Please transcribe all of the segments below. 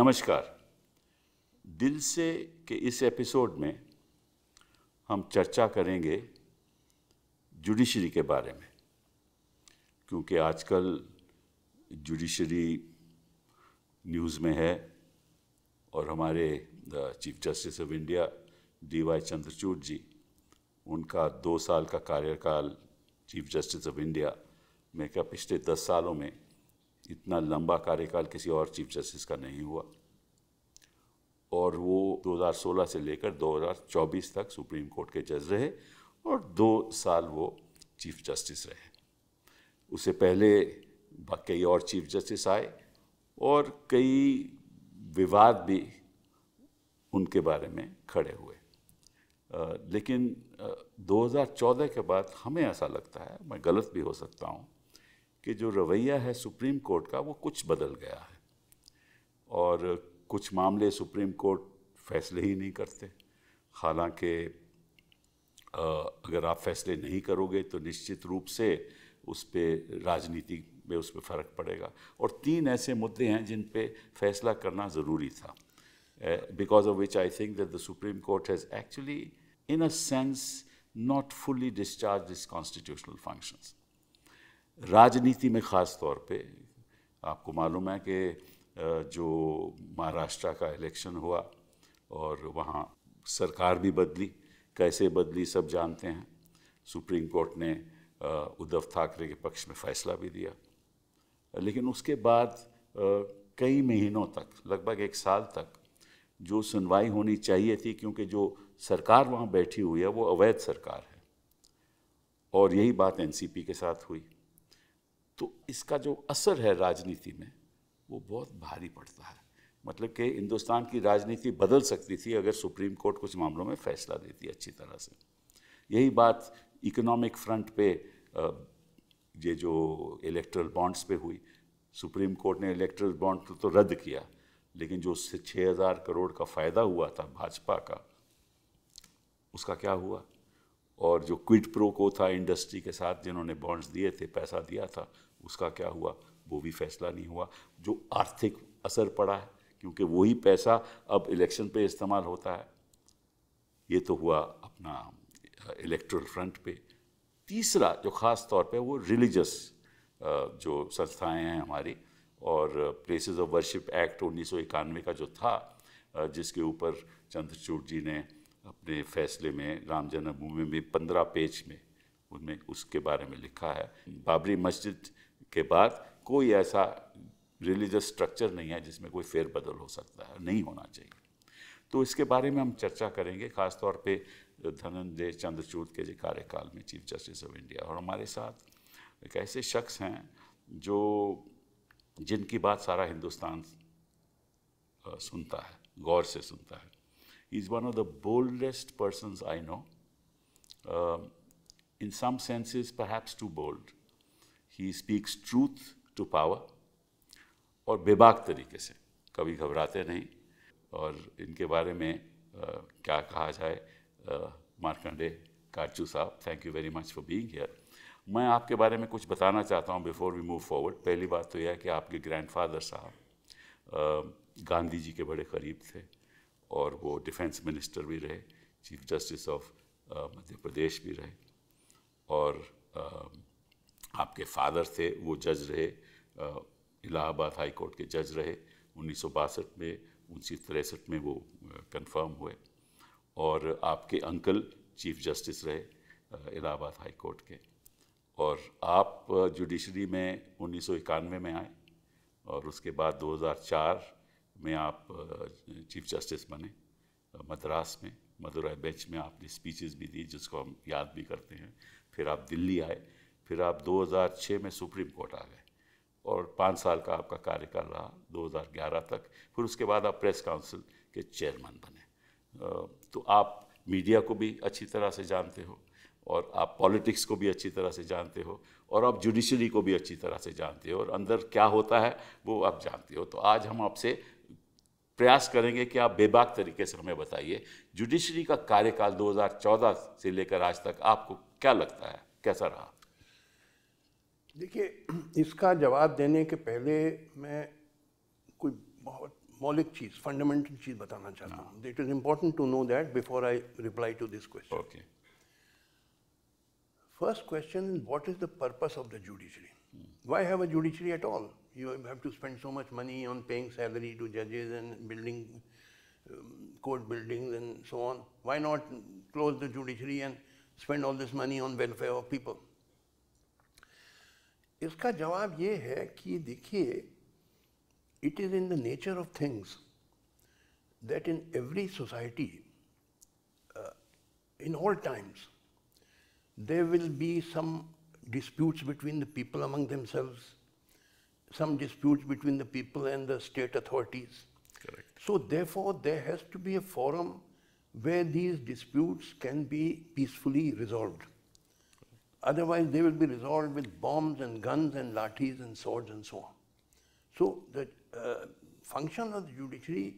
नमस्कार। दिल से के इस एपिसोड में हम चर्चा करेंगे जुडिशरी के बारे में, क्योंकि आजकल जुडिशरी न्यूज़ में है और हमारे chief justice of India DY Chandrachud ji, उनका 2 साल का कार्यकाल चीफ जस्टिस ऑफ इंडिया में क्या पिछले 10 सालों में इतना लंबा कार्यकाल किसी और चीफ जस्टिस का नहीं हुआ। और वो 2016 से लेकर 2024 तक सुप्रीम कोर्ट के जज रहे और 2 साल वो चीफ जस्टिस रहे। उससे पहले कई और चीफ जस्टिस आए और कई विवाद भी उनके बारे में खड़े हुए। लेकिन 2014 के बाद हमें ऐसा लगता है, मैं गलत भी हो सकता हूँ, कि जो रवैया है सुप्रीम कोर्ट का वो कुछ बदल गया है और कुछ मामले सुप्रीम कोर्ट फैसले ही नहीं करते। हालांकि अगर आप फैसले नहीं करोगे तो निश्चित रूप से उस पर राजनीति में उस पर फ़र्क पड़ेगा। और 3 ऐसे मुद्दे हैं जिन पे फैसला करना ज़रूरी था, because of which I think that the supreme court has actually in a sense not fully discharge it's constitutional functions. राजनीति में ख़ास तौर पे आपको मालूम है कि जो महाराष्ट्र का इलेक्शन हुआ और वहाँ सरकार भी बदली, कैसे बदली सब जानते हैं। सुप्रीम कोर्ट ने उद्धव ठाकरे के पक्ष में फ़ैसला भी दिया, लेकिन उसके बाद कई महीनों तक, लगभग 1 साल तक जो सुनवाई होनी चाहिए थी, क्योंकि जो सरकार वहाँ बैठी हुई है वो अवैध सरकार है और यही बात NCP के साथ हुई, तो इसका जो असर है राजनीति में वो बहुत भारी पड़ता है। मतलब कि हिंदुस्तान की राजनीति बदल सकती थी अगर सुप्रीम कोर्ट कुछ मामलों में फ़ैसला देती अच्छी तरह से। यही बात इकोनॉमिक फ्रंट पे ये जो इलेक्ट्रल बॉन्ड्स पे हुई। सुप्रीम कोर्ट ने इलेक्ट्रल बॉन्ड तो रद्द किया, लेकिन जो उससे 6,000 करोड़ का फ़ायदा हुआ था भाजपा का, उसका क्या हुआ? और जो क्विड प्रो को था इंडस्ट्री के साथ, जिन्होंने बॉन्ड्स दिए थे, पैसा दिया था, उसका क्या हुआ? वो भी फैसला नहीं हुआ। जो आर्थिक असर पड़ा है, क्योंकि वही पैसा अब इलेक्शन पे इस्तेमाल होता है। ये तो हुआ अपना इलेक्टोरल फ्रंट पे। तीसरा जो ख़ास तौर पे वो रिलीजियस जो संस्थाएं हैं हमारी, और प्लेसेस ऑफ वर्शिप एक्ट 1991 का जो था, जिसके ऊपर चंद्रचूड़ जी ने अपने फैसले में राम जन्मभूमि में 15 पेज में उनमें उसके बारे में लिखा है। बाबरी मस्जिद के बाद कोई ऐसा रिलीजियस स्ट्रक्चर नहीं है जिसमें कोई फेरबदल हो सकता है, नहीं होना चाहिए। तो इसके बारे में हम चर्चा करेंगे, ख़ास तौर पे धनंजय चंद्रचूड़ के जो कार्यकाल में चीफ जस्टिस ऑफ इंडिया। और हमारे साथ एक ऐसे शख्स हैं जिनकी बात सारा हिंदुस्तान सुनता है, गौर से सुनता है। He is one of the boldest persons I know. In some senses, perhaps too bold. He speaks truth to power और बेबाक तरीके से, कभी घबराते नहीं। और इनके बारे में क्या कहा जाए, मार्कंडे काचू साहब, thank you very much for being here. मैं आपके बारे में कुछ बताना चाहता हूँ बिफोर वी मूव फॉरवर्ड। पहली बात तो यह है कि आपके ग्रैंडफादर साहब गांधी जी के बड़े करीब थे और वो डिफेंस मिनिस्टर भी रहे, chief justice of Madhya Pradesh भी रहे, और आपके फादर थे वो जज रहे, इलाहाबाद हाई कोर्ट के जज रहे 1962 में, 1963 में वो कंफर्म हुए। और आपके अंकल चीफ जस्टिस रहे इलाहाबाद हाई कोर्ट के, और आप जुडिशरी में 1991 में आए और उसके बाद 2004 में आप चीफ जस्टिस बने मद्रास में, मदुरई बेंच में आपने स्पीचेस भी दी जिसको हम याद भी करते हैं। फिर आप दिल्ली आए, फिर आप 2006 में सुप्रीम कोर्ट आ गए और 5 साल का आपका कार्यकाल रहा 2011 तक। फिर उसके बाद आप प्रेस काउंसिल के चेयरमैन बने। तो आप मीडिया को भी अच्छी तरह से जानते हो और आप पॉलिटिक्स को भी अच्छी तरह से जानते हो और आप जुडिशरी को भी अच्छी तरह से जानते हो और अंदर क्या होता है वो आप जानते हो। तो आज हम आपसे प्रयास करेंगे कि आप बेबाक तरीके से हमें बताइए, जुडिशरी का कार्यकाल 2014 से लेकर आज तक आपको क्या लगता है, कैसा रहा? देखिए, इसका जवाब देने के पहले मैं कोई बहुत मौलिक चीज, फंडामेंटल चीज बताना चाहता हूँ. It is important to know that before I reply to this question. Okay. First question is, what is the purpose of the judiciary? Why have a judiciary at all? You have to spend so much money on paying salary to judges and building court buildings and so on. Why not close the judiciary and spend all this money on welfare of people? इसका जवाब ये है कि देखिए, it is in the nature of things that in every society, in all times, there will be some disputes between the people among themselves, some disputes between the people and the state authorities. Correct. So therefore, there has to be a forum where these disputes can be peacefully resolved. Otherwise, they will be resolved with bombs and guns and lathis and swords and so on. So the function of the judiciary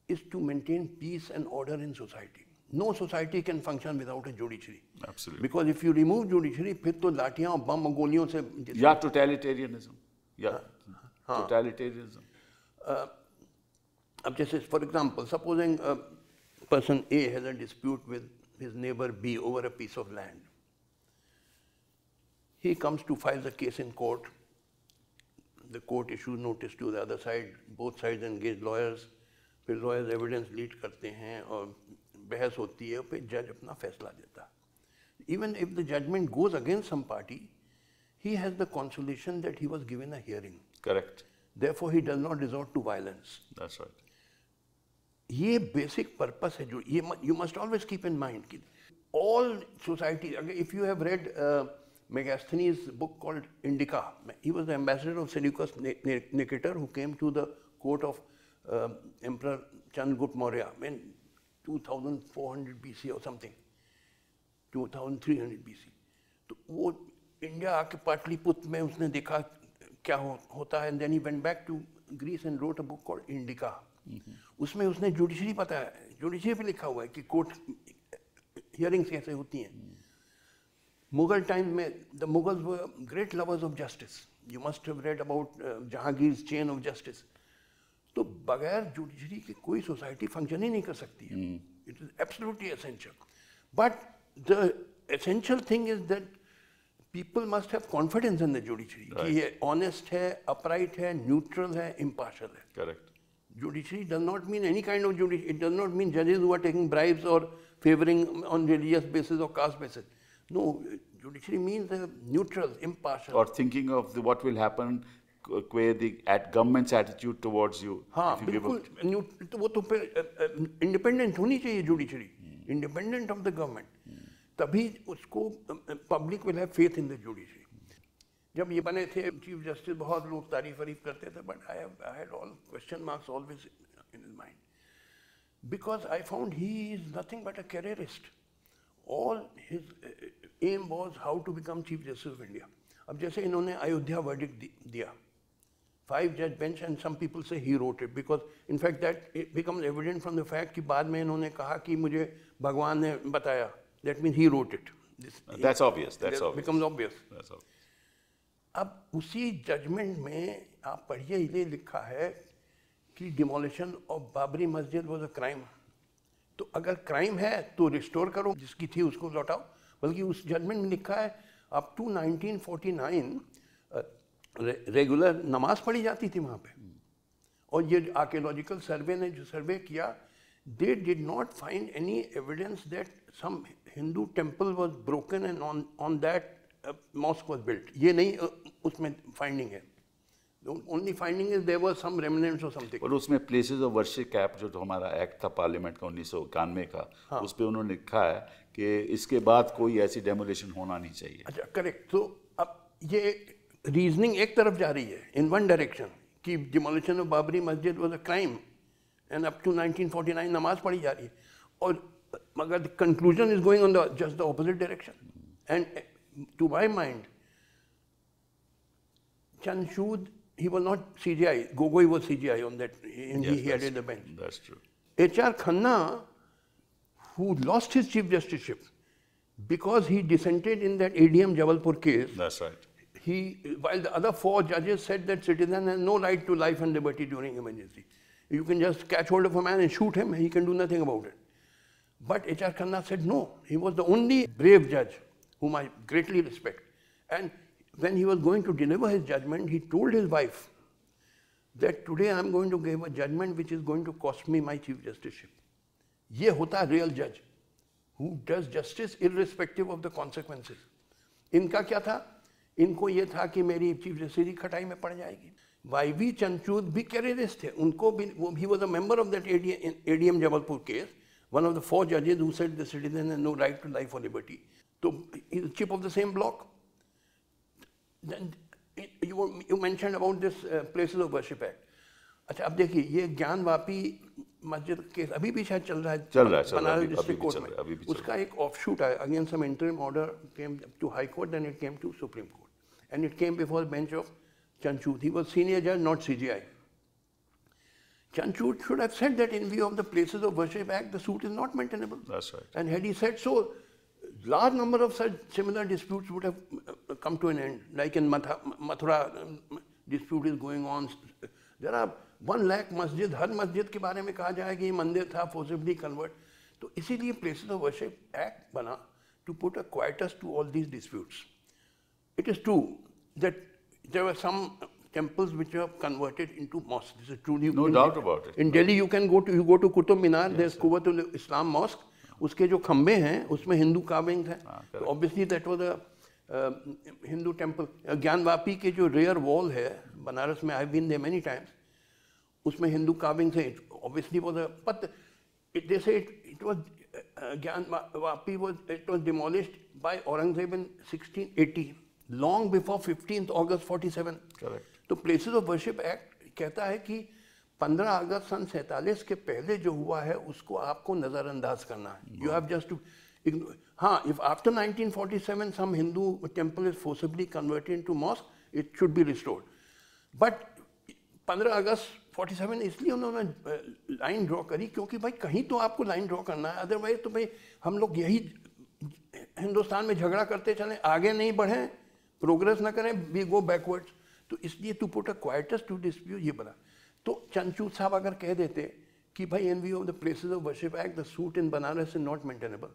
is to maintain peace and order in society. No society can function without a judiciary. Absolutely. Because if you remove judiciary, फिर तो लाठियाँ और बम और गोलियों से. Yeah, totalitarianism. Yeah, totalitarianism. अब जैसे, for example, supposing a person A has a dispute with his neighbor B over a piece of land. He comes to file the case in court. The court issues notice to the other side. Both sides engage lawyers. फिर lawyers evidence lead करते हैं और बहस होती है, फिर judge अपना फैसला देता है. Even if the judgment goes against some party, he has the consolation that he was given a hearing. Correct. Therefore, he does not resort to violence. That's right. ये basic purpose है जो ये you must always keep in mind कि all society. If you have read Megasthenes' book called Indica, he was the ambassador of Seleucus Nicator who came to the court of Emperor Chandragupta Maurya in 2400 BC or something, 2300 BC. तो वो India आके पाटलिपुत्र में उसने देखा क्या होता है, and then he went back to Greece and wrote a book called Indica. उसमें उसने जुडिशरी बताया, जुडिशरी पे लिखा हुआ है कि कोर्ट हियरिंग्स कैसे होती हैं. मुगल टाइम में the Mughals were great lovers of justice. You must have read about Jahangir's chain of justice. तो बगैर जुडिशरी के कोई सोसाइटी फंक्शन ही नहीं कर सकती है. It is absolutely essential. But the essential thing is that people must have confidence in the judiciary. Right. कि ये honest है, upright है, neutral है, impartial है. Correct. Judiciary does not mean any kind of judiciary. It does not mean judges who are taking bribes or favoring on religious basis or caste basis. No, judiciary means neutral, impartial. Or thinking of what will happen where at government's attitude towards you. हाँ, बिल्कुल. वो तो फिर independent होनी चाहिए judiciary. Independent of the government. तभी उसको public will have faith in the judiciary. जब ये बने थे चीफ जस्टिस, बहुत लोग तारीफ करते थे, but I had all question marks always in his mind, because I found he is nothing but a careerist. All his aim was how to become chief justice of India. अब जैसे इन्होंने Ayodhya verdict दिया, 5-judge bench, and some people say he wrote it, because in fact that it becomes evident from the fact कि बाद में इन्होंने कहा कि मुझे भगवान ने बताया. That means he wrote it. That's obvious. That's obvious. Becomes obvious. That's obvious. अब उसी जजमेंट में आप पढ़िए, ये लिखा है कि डिमोलिशन ऑफ बाबरी मस्जिद वाज अ क्राइम. तो अगर क्राइम है तो रिस्टोर करो, जिसकी थी उसको लौटाओ. बल्कि उस जजमेंट में लिखा है अप टू 1949 रेगुलर नमाज पढ़ी जाती थी वहाँ पे. और ये आर्कियोलॉजिकल सर्वे ने जो सर्वे किया, they did not find any evidence that some Hindu temple was broken and on that mosque was built. ये नहीं उसमें finding है. The only finding is there were some remnants or something. और उसमें places of worship act जो हमारा act था parliament का 1991 का, उस पे उन्होंने लिखा है कि इसके बाद कोई ऐसी डेमोलिशन होना नहीं चाहिए. अच्छा, करेक्ट. तो अब ये रीजनिंग एक तरफ जा रही है in one direction कि demolition of Babri Masjid was a crime and up to 1949 नमाज पढ़ी जा रही है, और मगर the conclusion is going on just the opposite direction. And to my mind, Chanchud, he was not CGI. Gogoi was CGI on that, and Yes, he headed the bench. That's true. H.R. Khanna, who lost his chief justiceship because he dissented in that ADM Jabalpur case. That's right. While the other 4 judges said that citizen has no right to life and liberty during emergency, You can just catch hold of a man and shoot him. He can do nothing about it. But H.R. Khanna said no. He was the only brave judge whom I greatly respect. And when he was going to deliver his judgment, he told his wife that today I am going to give a judgment which is going to cost me my chief justiceship. ये होता real judge who does justice irrespective of the consequences. इनका क्या था? इनको ये था कि मेरी चीफ जस्टिस खटाई में पड़ जाएगी. वाईवी चंद्रचूड़ भी कैरियरिस्ट थे. उनको भी he was a member of that ADM Jabalpur case, one of the 4 judges who said the citizen has no right to life or liberty. So he's a chip of the same block. Then you mentioned about this Places of Worship Act. अच्छा अब देखिए ये ज्ञान वापी मस्जिद case अभी भी शायद चल रहा है बनारस डिस्ट्रिक्ट कोर्ट में. उसका एक ऑफशूट आया against some interim order came to high court, then it came to supreme court and it came before bench of Chanchud. He was senior judge, not CGI. Chanchud should have said that in view of the Places of Worship Act, the suit is not maintainable. That's right. And had he said so, large number of such similar disputes would have come to an end. Like in Mathura, dispute is going on. There are 1 lakh masjid. हर मस्जिद के बारे में कहा जाए कि ये मंदिर था, forcibly convert. तो इसीलिए Places of Worship Act बना to put a quietus to all these disputes. It is true that there were some temples which were converted into mosques. This is true. No doubt about it. In Delhi, you go to Qutub Minar. Yes, there's Quwwatul Islam Mosque. उसके जो खंबे हैं उसमें Hindu carvings हैं. So obviously that was a Hindu temple. Gyanvapi के जो rear wall है बनारस में, I've been there many times. उसमें हिंदू carvings हैं. Obviously was a, but they say it was Gyanvapi was demolished by Aurangzeb in 1680. Long before 15th August 47. Correct. तो Places of Worship Act कहता है कि 15 अगस्त सन 47 के पहले जो हुआ है उसको आपको नजरअंदाज करना है. You have just to ignore. हाँ, if after 1947 some Hindu temple is forcibly converted into mosque, it should be restored. But 15 अगस्त 47 इसलिए उन्होंने लाइन ड्रॉ करी क्योंकि भाई कहीं तो आपको लाइन ड्रॉ करना है. अदरवाइज तो भाई हम लोग यही हिंदुस्तान में झगड़ा करते चले, आगे नहीं बढ़े, प्रोग्रेस ना करें, वी गो बैकवर्ड्स. तो इसलिए to put a quietus to dispute ये बना. तो चंद्रचूड़ साहब अगर कह देते कि भाई इन view of the places of worship act the suit in Banaras is not maintainable,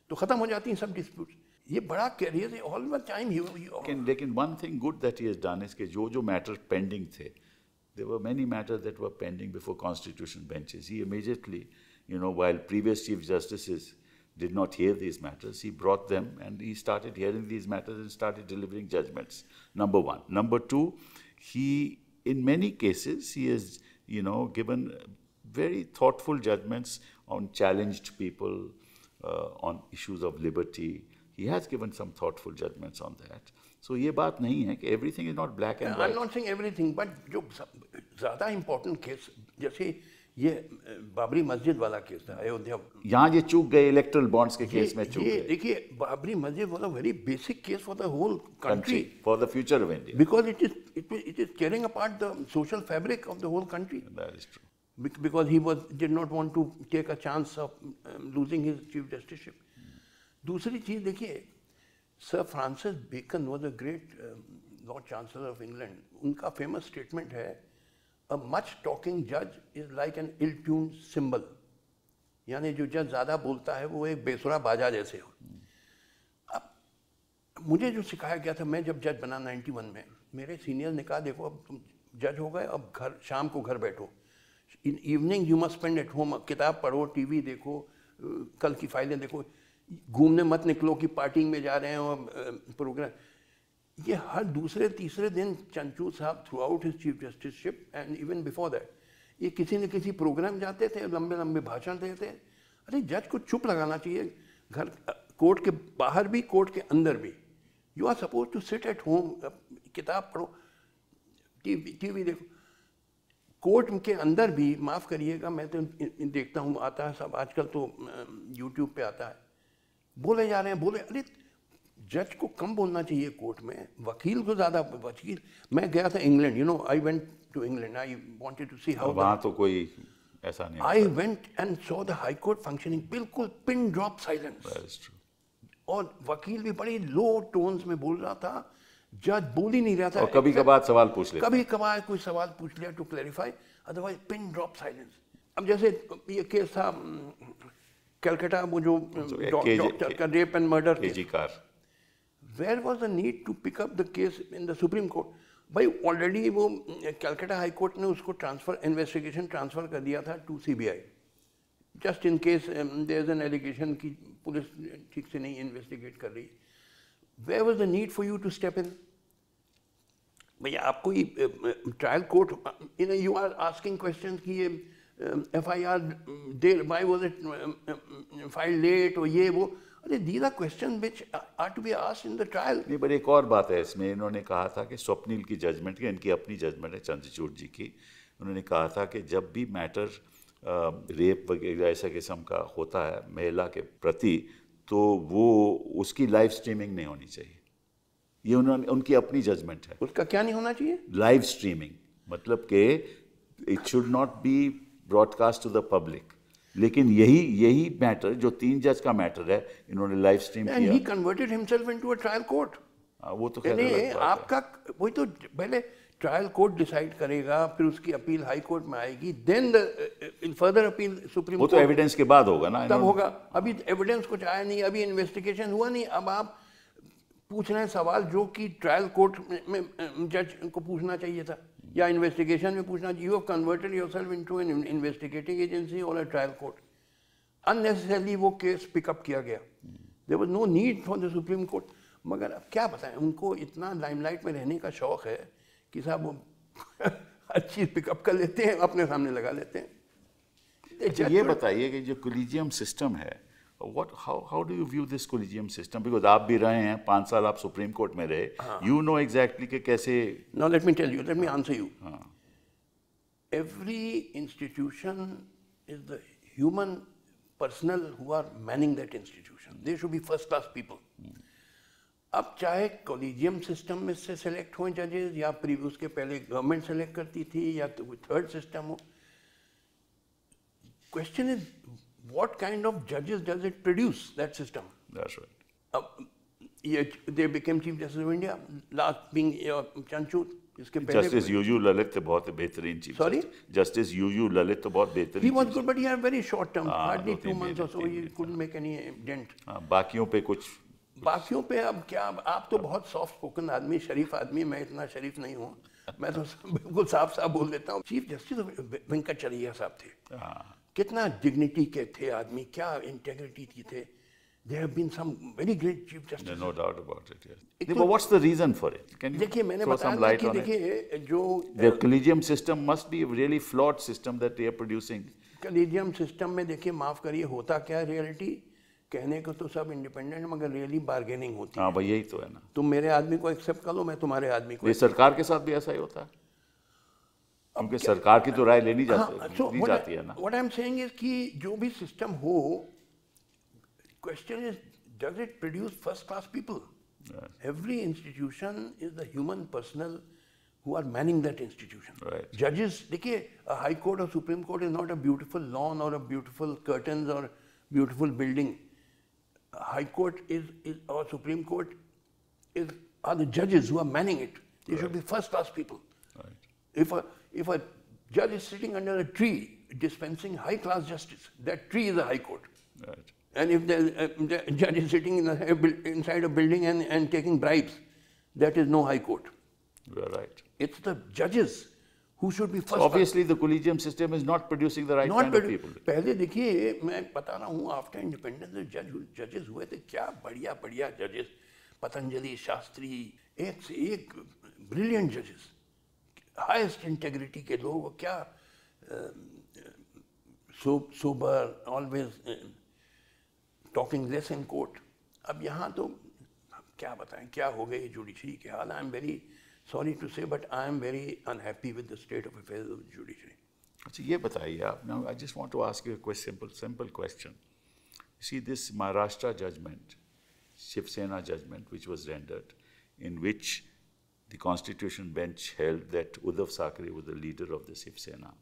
तो खत्म हो जाती हैं सब डिस्प्यूट्स. ये बड़ा कैरियर है ऑल द टाइम. लेकिन one thing good that he has done is कि जो मैटर पेंडिंग थे, there were many matters that were pending before constitutional benches. He immediately, while previous chief justices did not hear these matters, he brought them and he started hearing these matters and started delivering judgments. Number one. Number two, he, in many cases, he has, given very thoughtful judgments on challenged people, on issues of liberty. He has given some thoughtful judgments on that. So ये बात नहीं है कि everything is not black and white. I'm not saying everything, but जो ज़्यादा important case, जैसे ये बाबरी मस्जिद वाला केस था अयोध्या, यहाँ ये चूक गए इलेक्ट्रल बॉन्ड्स के केस में चूक गए. देखिए बाबरी मस्जिद वाला very basic case for the whole country, for the future of India, because it is tearing apart the social fabric of the whole country. That is true. Because he did not want to take a chance of losing his chief justiceship. दूसरी चीज देखिए, sir Francis Bacon was a great Lord Chancellor of England. उनका famous statement है, a much talking judge is like an ill-tuned cymbal. यानी जो जज ज़्यादा बोलता है वो एक बेसुरा बाजा जैसे हो. अब मुझे जो सिखाया गया था, मैं जब जज बना 91 में, मेरे सीनियर ने कहा देखो अब तुम जज हो गए, अब घर शाम को घर बैठो, in evening you must spend eight home, किताब पढ़ो, टीवी देखो, कल की फाइलें देखो, घूमने मत निकलो कि पार्टी में जा रहे हैं और प्रोग्राम. ये हर दूसरे तीसरे दिन चंद्रचूड़ साहब throughout his chief justiceship and even before that ये किसी न किसी प्रोग्राम जाते थे, लंबे लंबे भाषण देते. अरे जज को चुप लगाना चाहिए, घर कोर्ट के बाहर भी कोर्ट के अंदर भी. You are suppose to sit at home, किताब पढ़ो, टीवी देखो. कोर्ट के अंदर भी, माफ़ करिएगा मैं तो देखता हूँ, आता है सब आजकल तो यूट्यूब पे आता है, बोले जा रहे हैं, बोले. अरे जज को कम बोलना चाहिए कोर्ट में, वकील को ज़्यादा. वकील, मैं गया था England, I went to England, I wanted to see how. वहाँ तो कोई ऐसा नहीं. I went and saw the high court functioning, बिल्कुल पिन ड्रॉप साइलेंस. और वकील भी बड़ी लो टोन्स में बोल रहा था, जज बोल ही नहीं रहा था। और कभी कभार सवाल पूछ लेते। कभी कभार कोई सवाल पूछ लिया to clarify, otherwise pin drop silence. अब जैसे ये केस था कलकत्ता, वो जो डॉक्टर का rape and murder RG Kar, where was the need to pick up the case in the supreme court? भाई ऑलरेडी वो कलकत्ता हाई कोर्ट ने उसको इन्वेस्टिगेशन ट्रांसफर कर दिया था to CBI, just in case there is an allegation कि police ठीक से नहीं इन्वेस्टिगेट कर रही। Where was the need for you to step in? भैया आपको ये trial court, you are asking question कि ये FIR देर, why was it file late, और ये वो, अरे these are question which are to be asked in the trial. नहीं, पर एक और बात है इसमें, इन्होंने कहा था कि स्वप्निल की जजमेंट की, इनकी अपनी जजमेंट है चंद्रचूड़ जी की, उन्होंने कहा था कि जब भी मैटर रेप वगैरह ऐसा किस्म का होता है महिला के प्रति, तो वो उसकी लाइव स्ट्रीमिंग नहीं होनी चाहिए। ये उन्होंने, उनकी अपनी जजमेंट है। उसका क्या नहीं होना चाहिए? लाइव स्ट्रीमिंग, मतलब कि it should not be broadcast to the public. लेकिन यही मैटर जो 3 जज का मैटर है, इन्होंने लाइव स्ट्रीम किया। He converted himself into a trial court. वो तो खैर अलग बात है। आपका वही तो, पहले ट्रायल कोर्ट डिसाइड करेगा, फिर उसकी अपील हाई कोर्ट में आएगी, then the further appeal supreme court. वो तो एविडेंस के बाद होगा ना, तब होगा। अभी एविडेंस कुछ आया नहीं, अभी इन्वेस्टिगेशन हुआ नहीं। अब आप पूछ रहे हैं सवाल जो कि ट्रायल कोर्ट में जज को पूछना चाहिए था, या इन्वेस्टिगेशन में पूछना चाहिए। You have converted yourself into an investigating agency और अ ट्रायल कोर्ट। अननेसेसरली वो केस पिकअप किया गया। There was no need for the supreme court. मगर अब क्या बताएं, उनको इतना लाइमलाइट में रहने का शौक है कि साहब वो हर चीज़ पिकअप कर लेते हैं, अपने सामने लगा लेते हैं। अच्छा, ये बताइए कि जो कोलिजियम सिस्टम है, how do you view this collegium system? Because आप भी रहे हैं, 5 साल आप सुप्रीम कोर्ट में रहे, you know exactly कि कैसे। Now let me tell you, let me answer you. Every institution is the human personnel who are manning that institution. They should be first class people. अब चाहे collegium system में से select हो जजेस, या previous के पहले गवर्नमेंट सेलेक्ट करती थी, या तो कोई थर्ड सिस्टम हो, question is what kind of judges does it produce, that system? That's right. They became Chief Justice of India, last being Chanchud. इसके पहले Justice UU ललित तो बहुत बेहतरीन chief. Sorry? Justice UU Lalit तो बहुत बेहतरीन। He was good, but he had very short term, hardly 2 months or so. He couldn't make any dent. बाकियों पे कुछ। बाकियों पे अब क्या, आप तो बहुत सॉफ्ट स्पोकन आदमी, शरीफ आदमी, मैं इतना शरीफ नहीं हूँ। मैं तो बिल्कुल साफ साफ बोल देता हूँ। चीफ जस्टिस वेंकटचरैया साहब थे, कितना डिग्निटी के थे आदमी, क्या इंटेग्रिटी की थे। There have been some very great chief justices. No doubt about it. Yes. But what's the reason for it? Can you देखिए, मैंने throw some light on it? देखिए जो the collegium system must be a really flawed system that they are producing. Collegium system में देखिए, माफ करिए, होता क्या है रियलिटी, कहने को तो सब इंडिपेंडेंट, मगर रियली बार्गेनिंग होती है। हाँ भाई, यही तो है ना। तुम मेरे आदमी को एक्सेप्ट कर लो, मैं तुम्हारे आदमी को। ये सरकार के साथ भी ऐसा ही होता है, क्योंकि सरकार की तो राय लेनी जाती है ना। What I am saying is कि जो भी सिस्टम हो, question is does it produce first class people? Yes. Every institution is the human personnel who are manning that institution. Right. Judges, देखिए, a high court or supreme court is not a beautiful lawn or a beautiful curtains or beautiful building. A high court is or supreme court are the judges who are manning it. They should be first class people. Right. If a judge is sitting under a tree dispensing high class justice, that tree is a high court. Right. And if the judge is sitting inside a building and taking bribes, that is no high court. You are right. It's the judges who should be first. So obviously, the collegium system is not producing the right kind of people. पहले देखिए, मैं बता रहा हूँ, after independence जजेस हुए थे, क्या बढ़िया बढ़िया जजेस, पतंजलि, शास्त्री, एक से एक ब्रिलियंट जजेस, हाईएस्ट इंटेग्रिटी के लोग, क्या sober, always talking less in court. अब यहाँ तो क्या बताएं क्या हो गई जुडिशरी के हाल। I am very sorry to say, but I am very unhappy with the state of affairs of judiciary. अच्छा, ये बताइए आप, now I just want to ask you a simple question. See this Maharashtra judgment, Shiv Sena judgment, which was rendered, in which the Constitution bench held that Uddhav Thackeray was the leader of the Shiv Sena,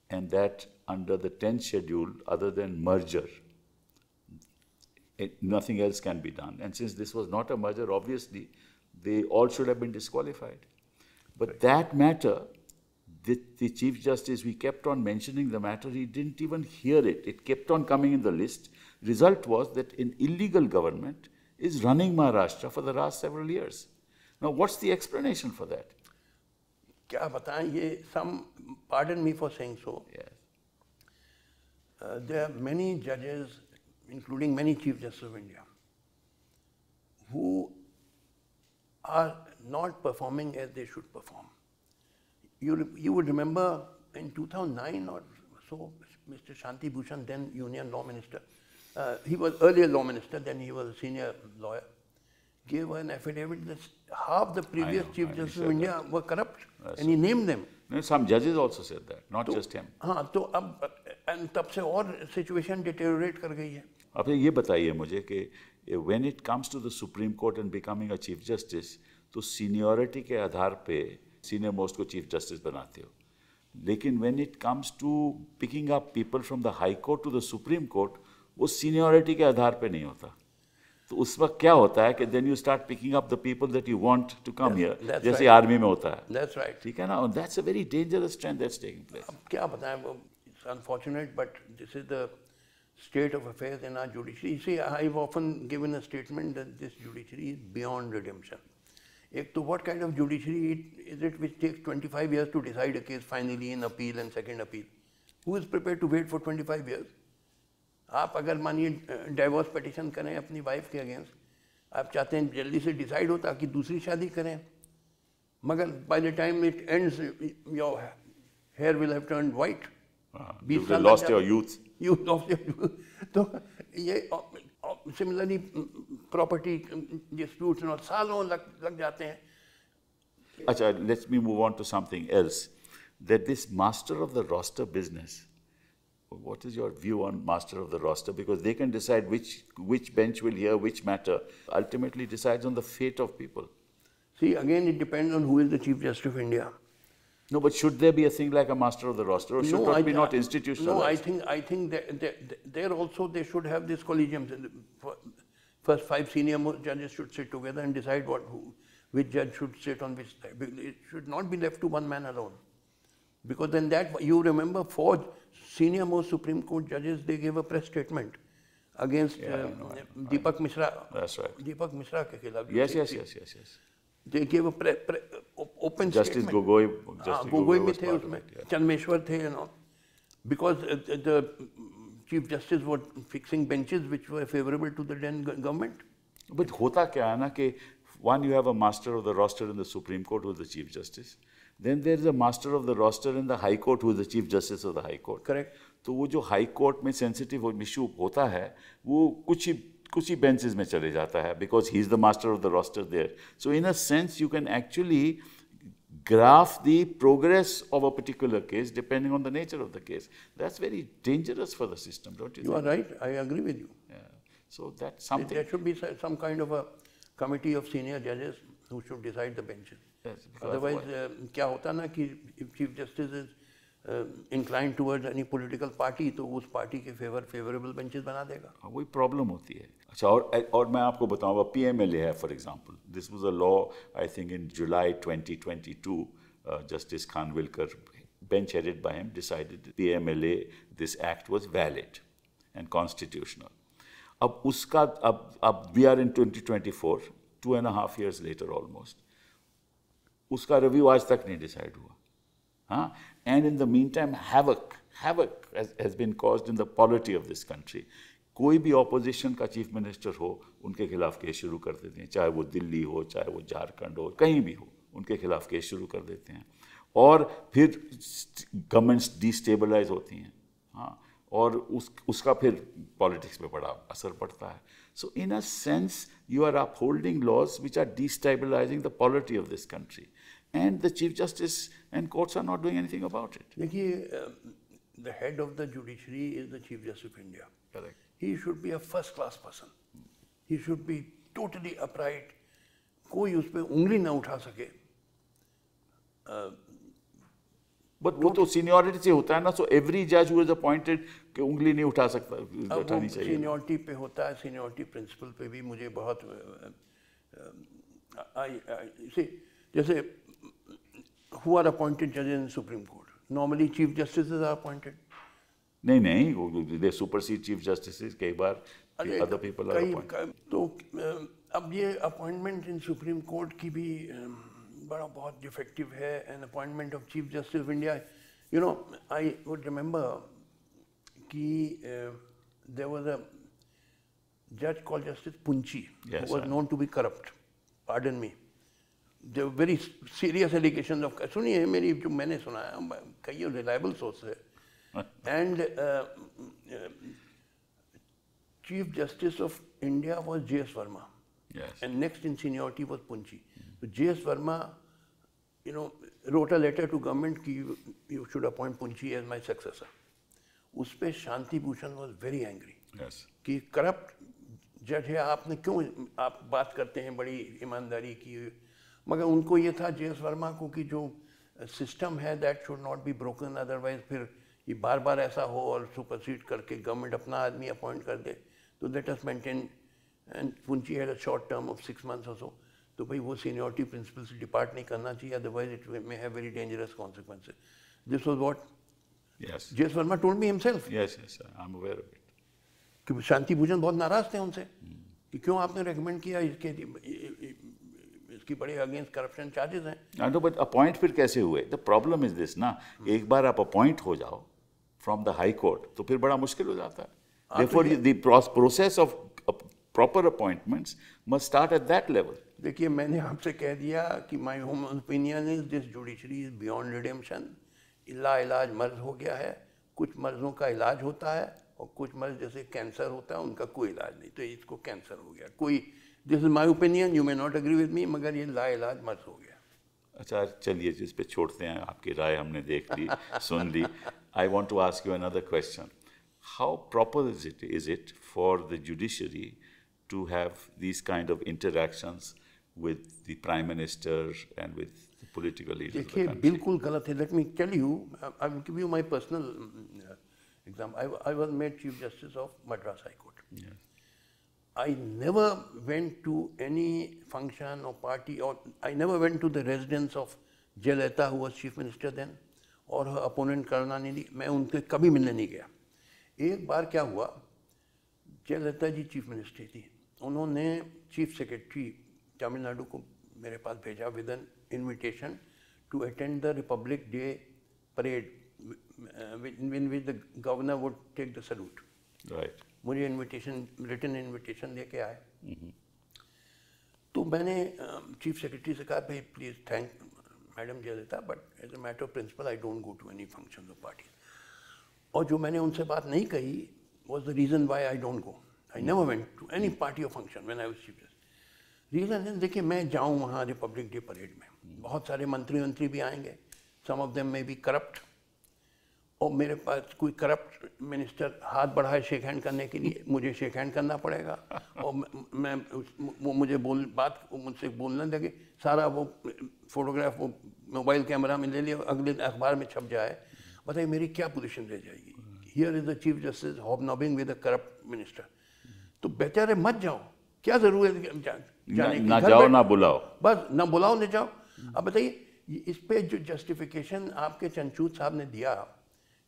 and that under the 10th schedule, other than merger, nothing else can be done. And since this was not a merger, obviously they all should have been disqualified. But that matter, the Chief Justice, we kept on mentioning the matter, he didn't even hear it. It kept on coming in the list. Result was that an illegal government is running Maharashtra for the last several years. Now, what's the explanation for that? क्या बताएं ये pardon me for saying so. Yes. There are many judges, including many Chief Justices of India, who are not performing as they should perform. You would remember in 2009 or so, Mr. Shanti Bhushan, then Union Law Minister, he was earlier Law Minister, then he was a senior lawyer, gave an affidavit that half the previous Chief Justice of India were corrupt, and he named them. No, some judges also said that, not just him. हाँ, तो अब तब से और situation deteriorate कर गई है. अब ये बताइए मुझे कि when it comes to the Supreme Court and becoming a Chief Justice, तो seniority के आधार पे senior most को Chief Justice बनाते हो. लेकिन when it comes to picking up people from the High Court to the Supreme Court, वो seniority के आधार पे नहीं होता. तो उस वक्त क्या होता है कि then you start picking up the people that you want to come here, जैसे आर्मी में होता है. That's right. ठीक है ना? And that's a very dangerous trend that's taking place. अब क्या बताएं, it's unfortunate, but this is the state of affairs in our judiciary. You see, I've often given a statement that this judiciary is beyond redemption. एक तो what kind of judiciary is it which takes 25 years to decide a case finally in appeal and second appeal? Who is prepared to wait for 25 years? आप अगर मानिए divorce petition करें अपनी wife के against, आप चाहते हैं जल्दी से डिसाइड हो ताकि दूसरी शादी करें, मगर by the time it ends your hair will have turned white. 20 साल lost your youth. Youth lost your youth. तो ये सिमिलरली प्रॉपर्टी डिस्प्यूट्स और सालों लग जाते हैं. अच्छा, let me move on to something else. That this master of the roster business, what is your view on master of the roster? Because they can decide which bench will hear which matter. Ultimately decides on the fate of people. See, again, it depends on who is the Chief Justice of India. No, but should there be a thing like a master of the roster, or should it be not institutionalized? No, I think there also they should have this collegium. First 5 senior judges should sit together and decide which judge should sit on which side. It should not be left to one man alone. Because then you remember 4 senior most Supreme Court judges, they gave a press statement against Deepak Mishra. That's right. Deepak Mishra ke khilaf. Yes. They gave a open Justice statement. Gogoi में थे उसमें, चंद्रमेश्वर थे, you know, because the Chief Justice were fixing benches which were favorable to the then government. But होता क्या है ना कि one, you have a master of the roster in the Supreme Court who is the Chief Justice. Then there is a master of the roster in the High Court who is the Chief Justice of the High Court. Correct. तो वो जो High Court में sensitive issue होता है, वो कुछ ही benches में चले जाता है, because he is the master of the roster there. So in a sense, you can actually graph the progress of a particular case depending on the nature of the case. That's very dangerous for the system, don't you think? You are right. I agree with you. Yeah. So that's something. There should be some kind of a committee of senior judges who should decide the benches. Yes, Otherwise, क्या होता ना कि if Chief Justice is inclined towards any political party, तो उस party के favorable benches बना देगा. वही problem होती है. अच्छा, और मैं आपको बताऊंगा, PMLA है, for example. This was a law, I think, in July 2022. Justice Khanwilkar, bench headed by him, decided that PMLA, this act was valid and constitutional. अब उसका अब we are in 2024, 2.5 years later almost. उसका review आज तक नहीं decide हुआ. हाँ? And in the meantime, havoc has been caused in the polity of this country. कोई भी opposition का chief minister हो, उनके खिलाफ केस शुरू कर देते हैं, चाहे वो दिल्ली हो, चाहे वो झारखंड हो, कहीं भी हो, उनके खिलाफ केस शुरू कर देते हैं, और फिर गवर्नमेंट्स डिस्टेबलाइज होती हैं, हाँ, और उसका फिर पॉलिटिक्स पे बड़ा असर पड़ता है. So in a sense, you are upholding laws which are destabilizing the polity of this country, and the Chief Justice and courts are not doing anything about it. देखिए, the head of the judiciary is the Chief Justice of India. Correct. He should be a first-class person. He should be totally upright. कोई उस पे उंगली ना उठा सके. But वो तो seniority से होता है ना, so every judge who is appointed कि उंगली नहीं उठा सकता, उठानी चाहिए. Seniority पे होता है, seniority principle पे भी मुझे बहुत see, जैसे who are appointed judges in Supreme Court? Normally chief justices are appointed. नहीं, they supersede chief justices कई बार, other people are appointed. तो अब ये अपॉइंटमेंट इन सुप्रीम कोर्ट की भी बड़ा बहुत डिफेक्टिव है. An appointment of chief justice of India, you know, I would remember कि there was a judge called Justice Punchi, who was known to be corrupt. Pardon me. There were very serious allegations of. सुनिए मेरी जो मैंने सुना है, कई reliable source है. And Chief Justice of India was J.S. Verma. Yes. And next in seniority was Punchi. So J.S. Verma, you know, wrote a letter to government कि you should appoint Punchi as my successor. उस पे Shanti Bhushan was very angry. Yes. कि corrupt जज है, आपने क्यों, आप बात करते हैं बड़ी ईमानदारी की, मगर उनको ये था J.S. वर्मा को कि जो सिस्टम है that should not be broken, otherwise फिर ये बार बार ऐसा हो और सुपरसीड करके गवर्नमेंट अपना आदमी अपॉइंट कर दे. तो let us maintain. And पुंची had a short term of 6 months और सो. तो भाई वो सीनियरिटी प्रिंसिपल से डिपार्ट नहीं करना चाहिए, otherwise it may have very dangerous consequences. This was what J.S. Verma told me himself. Yes, I am aware of it. कि शांति भूषण बहुत नाराज थे उनसे कि क्यों आपने रेकमेंड किया, इसकी बड़े अगेंस्ट करप्शन चार्जेस हैं. आई नो, बट अपॉइंट फिर कैसे हुए? द प्रॉब्लम इज दिस ना, एक बार आप अपॉइंट हो जाओ फ्रॉम द हाई कोर्ट तो फिर बड़ा मुश्किल हो जाता है. Therefore the process of proper appointments must start at that level. देखिए, मैंने आपसे कह दिया कि my home opinion is this judiciary is beyond redemption. इलाज मर्ज हो गया है, कुछ मर्जों का इलाज होता है और कुछ मर्ज जैसे कैंसर होता है उनका कोई इलाज नहीं. तो इसको कैंसर हो गया, कोई, this is my opinion, you may not agree with me, मगर ये लाइलाज मर्ज हो गया. अच्छा, चलिए जिस पे छोड़ते हैं, आपकी राय हमने देख ली, सुन ली. I want to ask you another question. How proper is it for the judiciary to have these kind of interactions with the prime minister and with the political leaders? देखिए, बिल्कुल गलत है. Let me tell you, I will give you my personal example. I was made Chief Justice of Madras High Court. Yes. I never went to any function or party, or I never went to the residence of Jayalalitha, who was Chief Minister then, or her opponent Karunanidhi. मैं उनके कभी मिलने नहीं गया. एक बार क्या हुआ, जयललिता जी chief minister थी, उन्होंने चीफ सेक्रेटरी तमिलनाडु को मेरे पास भेजा with an invitation to attend the Republic Day parade in which the governor would take the salute. Right. मुझे इन्विटेशन, रिटन इन्विटेशन लेके आए. तो मैंने चीफ सेक्रेटरी से कहा, भाई please thank madam Jayalalithaa, but as a matter of principle I don't go to any function of party. और जो मैंने उनसे बात नहीं कही was the reason why I don't go. I never went to any party or function when I was chief justice. Reason है, देखिए, मैं जाऊँ वहाँ रिपब्लिक डे परेड में, बहुत सारे मंत्री भी आएंगे, some of them may be corrupt, और मेरे पास कोई करप्ट मिनिस्टर हाथ बढ़ाए शेक हैंड करने के लिए, मुझे शेक हैंड करना पड़ेगा. और मैं वो मुझे मुझसे बोलने लगे, सारा वो फोटोग्राफ वो मोबाइल कैमरा में ले लिया, अगले अखबार में छप जाए. बताइए मेरी क्या पोजीशन रह जाएगी? Here is the chief justice hobnobbing with a corrupt minister. तो बेचारे मत जाओ, क्या जरूरत है जाने की? ना जाओ ना बुलाओ, बस ना बुलाओ ना जाओ. अब बताइए, इस पे जो जस्टिफिकेशन आपके चंचूत साहब ने दिया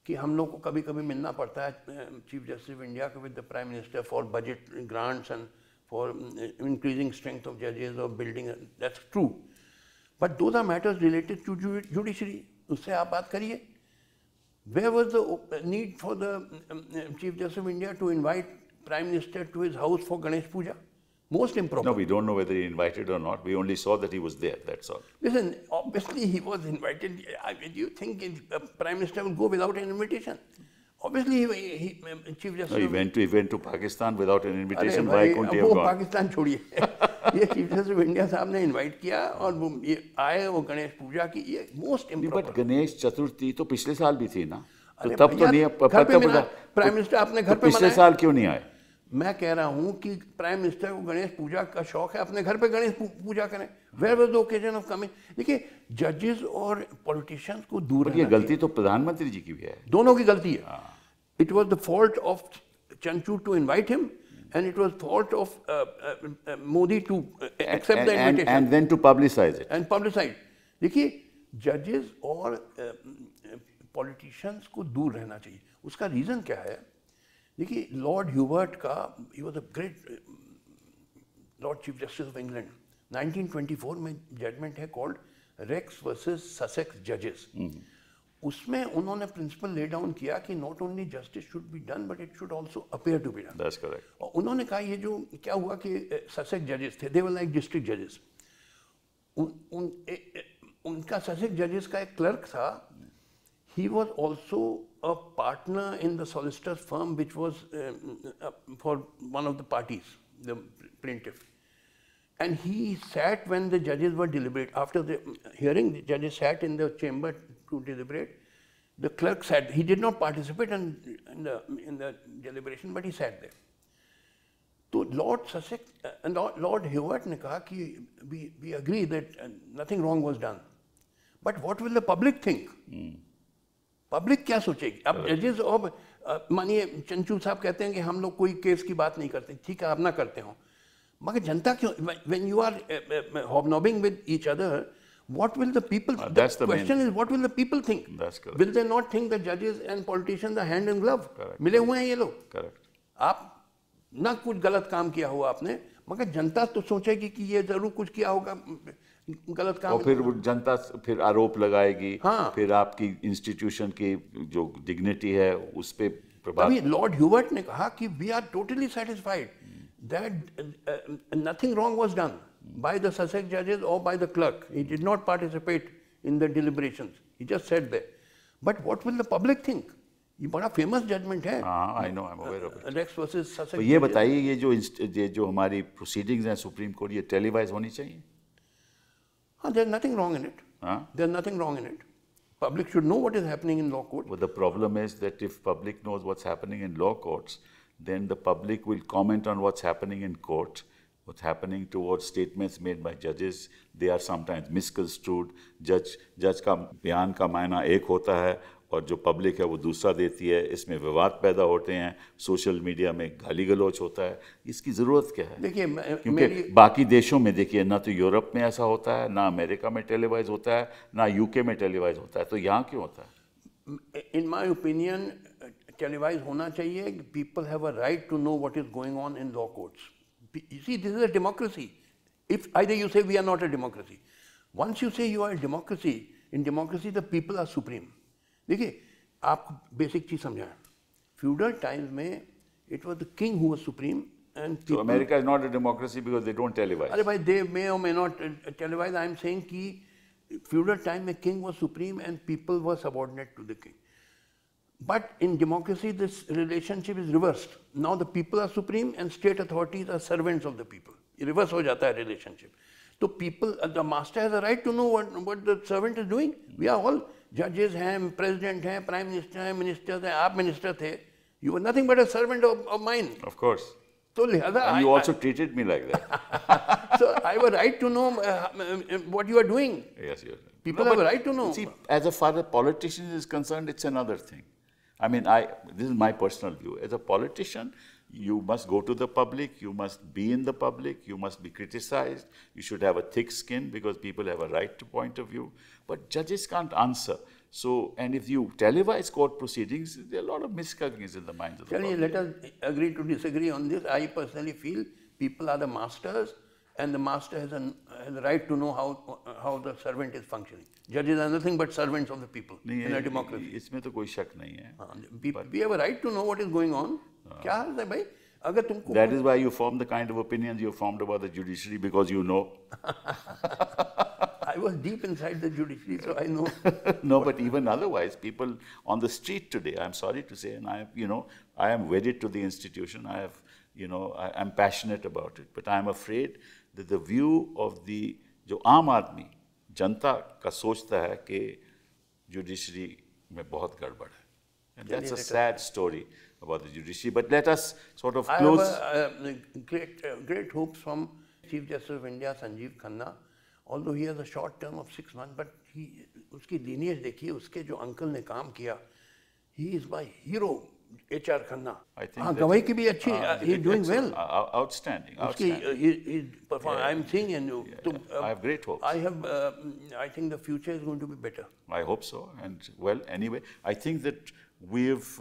कि हम लोग को कभी कभी मिलना पड़ता है चीफ जस्टिस ऑफ इंडिया को with the prime Minister for budget grants and for increasing strength of जजेस और building, that's true, but those are matters related to judiciary. उससे आप बात करिए. Where was the need for the chief justice of India to invite Prime Minister to his house for Ganesh Puja? Most improper. No, we don't know whether he invited or not. We only saw that he was there, that's all. Listen, obviously he was invited. Do you think the Prime Minister will go without an invitation? Obviously, he Chief Justice... No, he went to Pakistan without an invitation. Why couldn't he have gone? वो पाकिस्तान छोड़िए. ये Chief Justice of India साहब ने invite किया और वो ये आए, वो गणेश पूजा की, ये most improper. But Ganesh Chaturthi तो पिछले साल भी थी ना, तो तब तो नहीं. प्राइम मिनिस्टर आपने घर पे पिछले साल क्यों नहीं आए? मैं कह रहा हूँ कि प्राइम मिनिस्टर को गणेश पूजा का शौक है, अपने घर पे गणेश पूजा करें. Where was the occasion of coming? देखिए, जजेस और पॉलिटिशियंस को दूर ये गलती तो प्रधानमंत्री जी की भी है. दोनों की गलती है. It was the fault of Chandrachud to invite him, and it was fault of Modi to accept the invitation and then to publicize it. and publicize. देखिए जजेस और पॉलिटिशियंस को दूर रहना चाहिए. उसका रीज़न क्या है? देखिए लॉर्ड ह्यूबर्ट का, he was a great Lord chief justice of England, 1924 में जजमेंट है कॉल्ड रेक्स वर्सेस ससेक्स जजेस. उसमें उन्होंने प्रिंसिपल ले डाउन किया कि not only justice should be done but it should also appear to be done. That's correct. और उन्होंने कहा ये जो क्या हुआ कि ससेक्स जजेस थे, दे वर लाइक डिस्ट्रिक्ट जजेस. उनका ससेक्स जजेस का एक क्लर्क था. He was also a partner in the solicitor's firm which was for one of the parties, the plaintiff. And he sat when the judges were deliberate. After the hearing, the judges sat in the chamber to deliberate. The clerk sat. He did not participate in the deliberation, but he sat there. So Lord Sussex, Lord Hewart ने कहा कि we agree that nothing wrong was done. But what will the public think? Public क्या सोचेगी? अब जजेस और मानिए चंचू साहब कहते हैं कि हम लोग कोई केस की बात नहीं करते, ठीक है आप ना करते हो, मगर जनता क्यों? when you are hobnobbing with each other, what will the people think? The question is what will the people think? That's correct. Will they not think that judges and politicians are hand in glove? Correct. मिले हुए हैं ये लोग. Correct. आप ना कुछ गलत काम किया हुआ आपने, मगर जनता तो सोचेगी कि ये जरूर कुछ किया होगा गलत काम. और फिर जनता फिर आरोप लगाएगी. हाँ. फिर आपकी इंस्टीट्यूशन की जो डिग्निटी है उस पे प्रभाव. अभी लॉर्ड ह्यूबर्ट ने कहा कि we are totally satisfied that nothing wrong was done by the Sussex जजेस और by the clerk. He did not participate in the deliberations. He just said that. But what will the public think? ये बड़ा famous judgment है. I know, I am aware of it. Rex versus Sussex. तो ये बताइए, ये जो हमारी proceedings हैं सुप्रीम कोर्ट, ये टेलीवाइज होनी चाहिए? हाँ, there's nothing wrong in it. There's nothing wrong in it. Public should know what is happening in law court. But the problem is that if public knows what's happening in law courts, then the public will comment on what's happening in court, what's happening towards statements made by judges. They are sometimes misconstrued. जज का बयान का मायना एक होता है और जो पब्लिक है वो दूसरा देती है. इसमें विवाद पैदा होते हैं, सोशल मीडिया में गाली गलौच होता है. इसकी ज़रूरत क्या है? देखिए क्योंकि बाकी देशों में देखिए, ना तो यूरोप में ऐसा होता है, ना अमेरिका में टेलीवाइज होता है, ना यूके में टेलीवाइज होता है. तो यहाँ क्यों होता है? इन माई ओपिनियन टेलीवाइज होना चाहिए. People have a right to know what is going on in law courts. You see, this is a democracy. If either you say we are not a democracy. Once you say you are a democracy, in democracy the people are supreme. देखिए आपको basic चीज समझाएं. Feudal times में it was the king who was supreme and So America is not a democracy because they don't televise. अरे भाई, they may और may not televise. I am saying कि feudal time में king was supreme and people were subordinate to the king. But in democracy this relationship is reversed. Now the people are supreme and state authorities are servants of the people. Reverse हो जाता है relationship. तो people, the master has a right to know what the servant is doing. We are all जजेस हैं, president हैं, prime minister हैं, ministers हैं. आप मिनिस्टर थे. You were nothing but a servant of mine. Of course. तो लिहाजा And you also treated me like that. so I have a right to know what you are doing. Yes, yes. People have a right to know. See, as far as politician is concerned, it's another thing. I mean, this is my personal view. As a politician, you must go to the public, you must be in the public, you must be criticized, you should have a thick skin because people have a right to point of view. But judges can't answer. So, and if you televise court proceedings, there are a lot of misgivings in the minds of the public. Let us agree to disagree on this. I personally feel people are the masters and the master has a right to know how the servant is functioning. Judges are nothing but servants of the people in a democracy. इसमें तो कोई शक नहीं है. We have a right to know what is going on. क्या है भाई? अगर तुमको That is why you form the kind of opinions you formed about the judiciary, because you know. I was deep inside the judiciary, so I know. No, but even otherwise, people on the street today, I'm sorry to say, and I am wedded to the institution. I'm passionate about it, but I'm afraid that the view of जो आम आदमी, जनता का सोचता है कि judiciary में बहुत गड़बड़ है. And that's a sad story about the judiciary. But let us sort of close. I have great hopes from Chief Justice of India, Sanjeev Khanna. Although he has a short term of 6 months, but उसकी lineage देखिए, उसके जो uncle ने काम किया, he is my hero. HR Khanna. I think हाँ that- गवाही की भी अच्छी he is doing well. Excellent. Outstanding. उसकी Outstanding. he perform. I am seeing and I have great hopes. I have I think the future is going to be better. I hope so. And well, anyway, I think that we've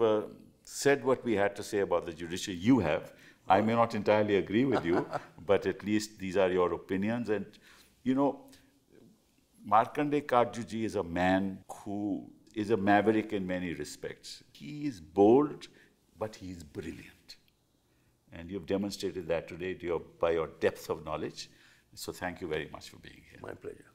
said what we had to say about the judiciary. You have. I may not entirely agree with you, but at least these are your opinions. And, you know, Markandeya Katjuji is a man who is a maverick in many respects. He is bold, but he is brilliant. And you've demonstrated that today by your depth of knowledge. So thank you very much for being here. My pleasure.